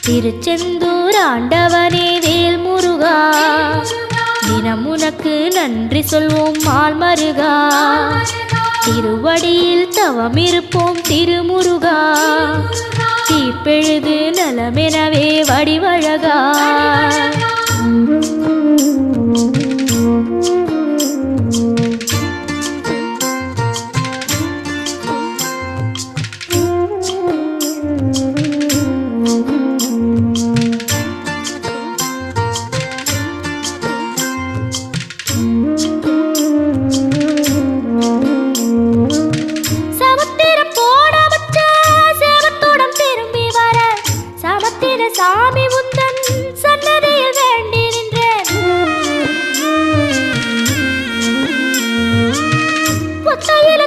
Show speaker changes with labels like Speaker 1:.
Speaker 1: திருச்செந்தூர் ஆண்டவனே வேல் முருகா, தினம் உனக்கு நன்றி சொல்வோம் மால் மருகா. திருவடியில் தவம் இருப்போம் திருமுருகா, தீப்பெழுது நலமெனவே வடிவழகா. சாமி முந்தன் சன்னதியில் வேண்டி நின்றேன். புத்தையில